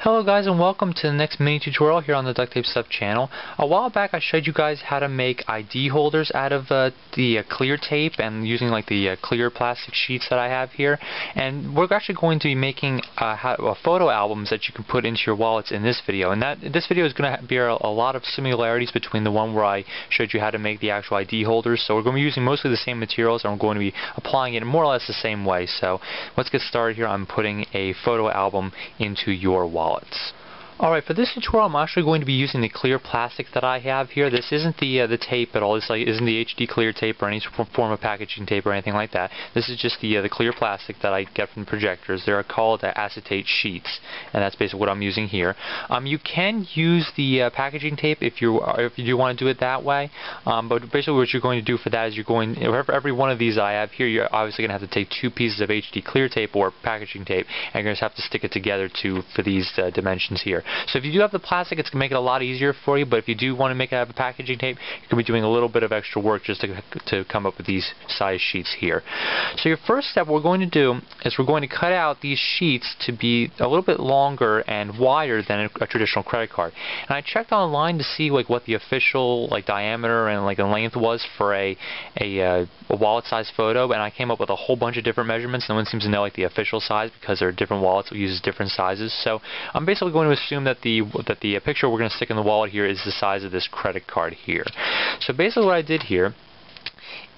Hello guys, and welcome to the next mini tutorial here on the Ducttapestuff channel. A while back I showed you guys how to make ID holders out of the clear tape and using like the clear plastic sheets that I have here. And we're actually going to be making photo albums that you can put into your wallets in this video. And this video is going to bear a lot of similarities between the one where I showed you how to make the actual ID holders. So we're going to be using mostly the same materials, and we're going to be applying it in more or less the same way. So let's get started here on putting a photo album into your wallets. Alright, for this tutorial I'm actually going to be using the clear plastic that I have here. This isn't the tape at all. This isn't the HD clear tape or any form of packaging tape or anything like that. This is just the clear plastic that I get from the projectors. They're called acetate sheets, and that's basically what I'm using here. You can use the packaging tape if you do want to do it that way, but basically what you're going to do for that is for every one of these I have here, you're obviously going to have to take two pieces of HD clear tape or packaging tape, and you're going to have to stick it together for these dimensions here. So if you do have the plastic, it's going to make it a lot easier for you, but if you do want to make it out of packaging tape, you're going to be doing a little bit of extra work just to come up with these size sheets here. So your first step we're going to do is we're going to cut out these sheets to be a little bit longer and wider than a traditional credit card. And I checked online to see what the official diameter and length was for a wallet size photo, and I came up with a whole bunch of different measurements. No one seems to know the official size because there are different wallets that use different sizes. So I'm basically going to assume that the picture we're going to stick in the wallet here is the size of this credit card here. So basically what I did here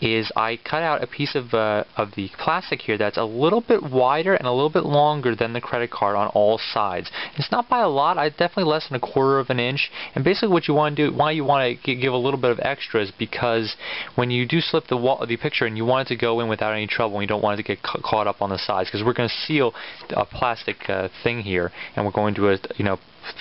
is I cut out a piece of the plastic here that's a little bit wider and a little bit longer than the credit card on all sides. It's not by a lot, definitely less than 1/4 of an inch. And basically what you want to do, why you want to give a little bit of extra, is because when you do slip the picture and you want it to go in without any trouble, and you don't want it to get caught up on the sides, because we're going to seal a plastic thing here, and we're going to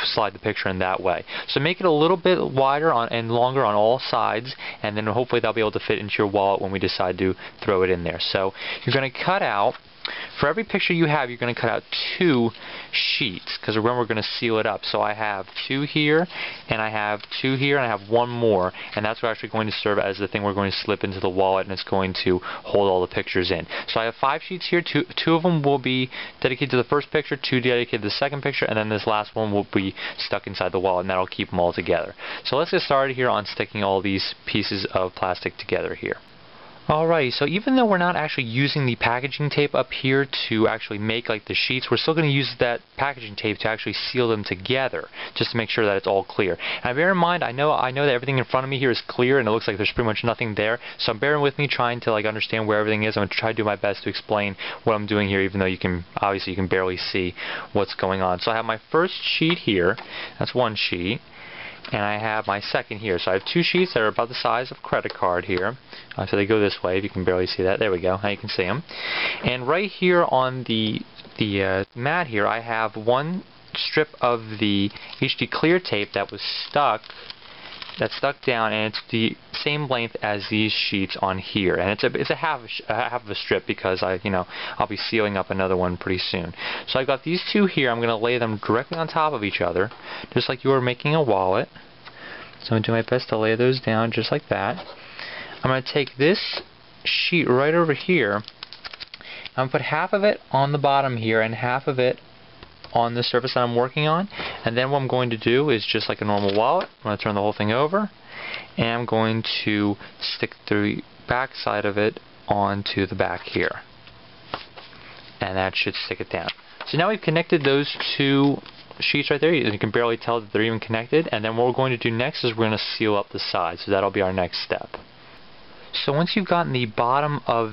slide the picture in that way. So make it a little bit wider and longer on all sides, and then hopefully that'll be able to fit into your wallet when we decide to throw it in there. So you're going to cut out, for every picture you have, you're going to cut out 2 sheets, because remember we're going to seal it up. So I have 2 here, and I have 2 here, and I have 1 more, and that's what actually going to serve as the thing we're going to slip into the wallet, and it's going to hold all the pictures in. So I have 5 sheets here. Two of them will be dedicated to the first picture, 2 dedicated to the second picture, and then this last one will be stuck inside the wallet, and that'll keep them all together. So let's get started here on sticking all these pieces of plastic together here. Alright, so even though we're not actually using the packaging tape up here to actually make the sheets, we're still going to use that packaging tape to actually seal them together, just to make sure that it's all clear. And bear in mind, I know that everything in front of me here is clear, and it looks like there's pretty much nothing there, so bear with me trying to understand where everything is. I'm going to try to do my best to explain what I'm doing here, even though you can barely see what's going on. So I have my first sheet here, that's one sheet. And I have my second here. So I have 2 sheets that are about the size of a credit card here. So they go this way, if you can barely see that. There we go. Now you can see them. And right here on the mat here, I have 1 strip of the HD clear tape that was stuck down, and it's the same length as these sheets on here, and it's a half of a strip, because I'll be sealing up another one pretty soon. So I've got these 2 here. I'm going to lay them directly on top of each other, just like you were making a wallet. So I'm going to do my best to lay those down just like that. I'm going to take this sheet right over here. I'm going to put half of it on the bottom here and half of it on the surface that I'm working on, and then what I'm going to do is, just like a normal wallet, I'm going to turn the whole thing over, and I'm going to stick the back side of it onto the back here, and that should stick it down. So now we've connected those 2 sheets right there. You can barely tell that they're even connected, and then what we're going to do next is we're going to seal up the sides. So that'll be our next step. So once you've gotten the bottom of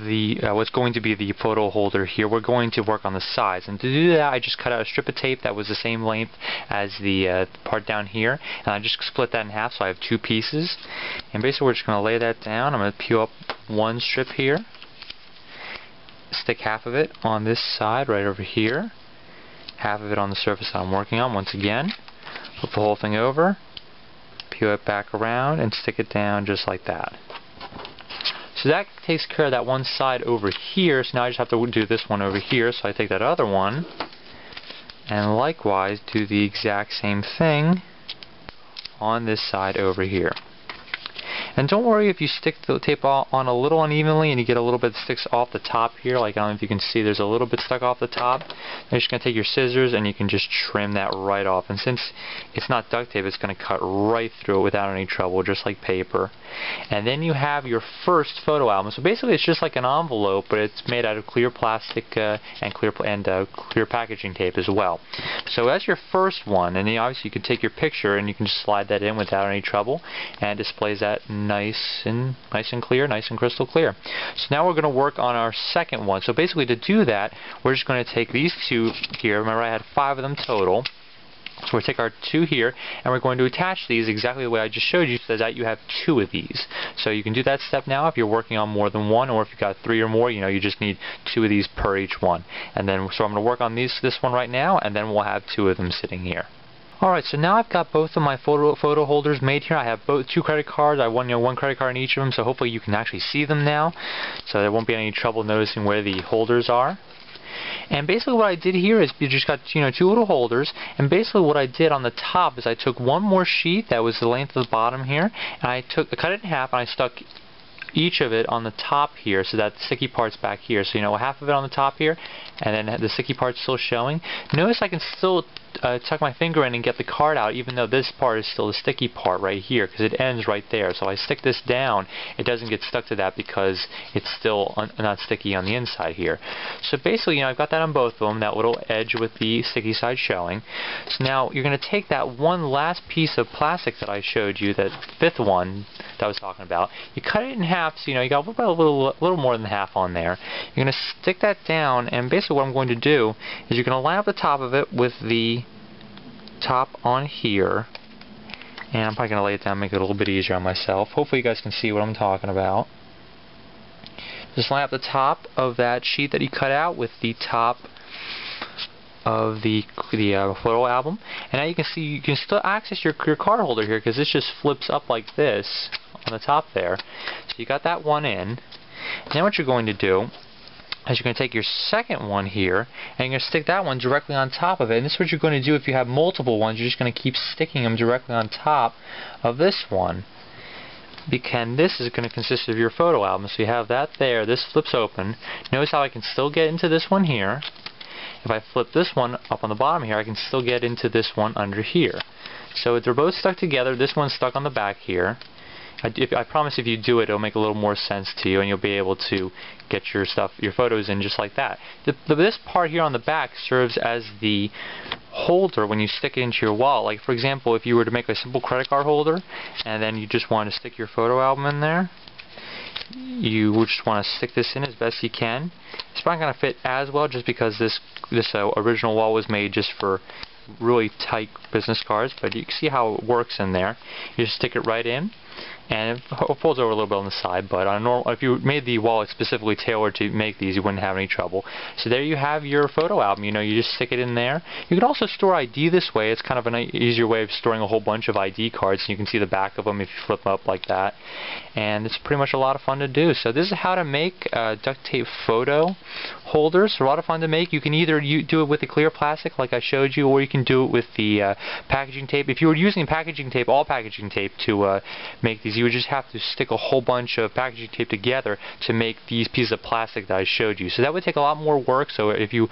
what's going to be the photo holder here, we're going to work on the sides. And to do that, I just cut out a strip of tape that was the same length as the part down here, and I just split that in half, so I have 2 pieces. And basically we're just going to lay that down. I'm going to peel up 1 strip here, stick half of it on this side right over here, half of it on the surface that I'm working on once again, flip the whole thing over, peel it back around, and stick it down just like that. So that takes care of that one side over here. So now I just have to do this one over here. So I take that other one and likewise do the exact same thing on this side over here. And don't worry if you stick the tape on a little unevenly and you get a little bit that sticks off the top here. Like, I don't know if you can see, there's a little bit stuck off the top. You're just going to take your scissors and you can just trim that right off. And since it's not duct tape, it's going to cut right through it without any trouble, just like paper. And then you have your first photo album. So basically it's just like an envelope, but it's made out of clear plastic and clear packaging tape as well. So that's your first one, and then obviously you can take your picture and you can just slide that in without any trouble, and it displays that nice and clear, nice and crystal clear. So now we're going to work on our second one. So basically to do that, we're just going to take these two here. Remember, I had 5 of them total. So we'll take our 2 here, and we're going to attach these exactly the way I just showed you, so that you have 2 of these. So you can do that step now if you're working on more than one, or if you've got 3 or more, you just need 2 of these per each one. And then, so I'm going to work on this one right now, and then we'll have 2 of them sitting here. Alright, so now I've got both of my photo holders made here. I have 2 credit cards. I want one credit card in each of them, so hopefully you can actually see them now. So there won't be any trouble noticing where the holders are. And basically what I did here is you just got 2 little holders, and basically what I did on the top is I took one more sheet that was the length of the bottom here, and I cut it in half and I stuck each of it on the top here, so that the sticky part's back here. So half of it on the top here, and then the sticky part's still showing. Notice I can still tuck my finger in and get the card out, even though this part is still the sticky part right here, because it ends right there. So I stick this down, it doesn't get stuck to that because it's still not sticky on the inside here. So basically, I've got that on both of them, that little edge with the sticky side showing. So now you're going to take that one last piece of plastic that I showed you, that 5th one that I was talking about. You cut it in half, so you got about a little more than half on there. You're going to stick that down, and basically what I'm going to do is you're going to line up the top of it with the top on here, and I'm probably going to lay it down, make it a little bit easier on myself. Hopefully you guys can see what I'm talking about. Just line up the top of that sheet that you cut out with the top of the photo album, and now you can see you can still access your card holder here, because this just flips up like this on the top there. So you got that one in. Now what you're going to do is you're going to take your second one here, and you're going to stick that one directly on top of it. And this is what you're going to do if you have multiple ones. You're just going to keep sticking them directly on top of this one. And this is going to consist of your photo album. So you have that there. This flips open. Notice how I can still get into this one here. If I flip this one up on the bottom here, I can still get into this one under here. So they're both stuck together. This one's stuck on the back here. I promise if you do it, it'll make a little more sense to you, and you'll be able to get your photos in just like that. This part here on the back serves as the holder when you stick it into your wallet. Like, for example, if you were to make a simple credit card holder, and then you just want to stick your photo album in there, you would just want to stick this in as best you can. It's probably going to fit as well, just because this original wallet was made just for really tight business cards, but you can see how it works in there. You just stick it right in, and it folds over a little bit on the side, but on if you made the wallet specifically tailored to make these, you wouldn't have any trouble. So there you have your photo album. You just stick it in there. You can also store ID this way. It's kind of an easier way of storing a whole bunch of ID cards, and you can see the back of them if you flip them up like that. And it's pretty much a lot of fun to do. So this is how to make duct tape photo holders. A lot of fun to make. You can either do it with the clear plastic like I showed you, or you can do it with the packaging tape. If you were using packaging tape, all packaging tape, to make these, you would just have to stick a whole bunch of packaging tape together to make these pieces of plastic that I showed you. So that would take a lot more work. So if you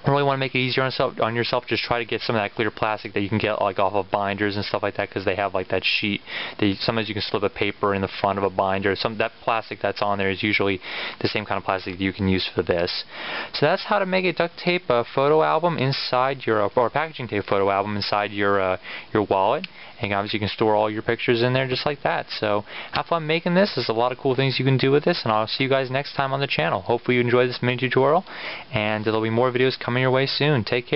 really want to make it easier on yourself, just try to get some of that clear plastic that you can get like off of binders and stuff like that, because they have like that sheet. Sometimes you can slip a paper in the front of a binder. That plastic that's on there is usually the same kind of plastic you can use for this. So that's how to make a duct tape photo album inside or packaging tape photo album inside your wallet. And obviously you can store all your pictures in there just like that. So have fun making this. There's a lot of cool things you can do with this, and I'll see you guys next time on the channel. Hopefully you enjoyed this mini tutorial, and there'll be more videos coming your way soon. Take care.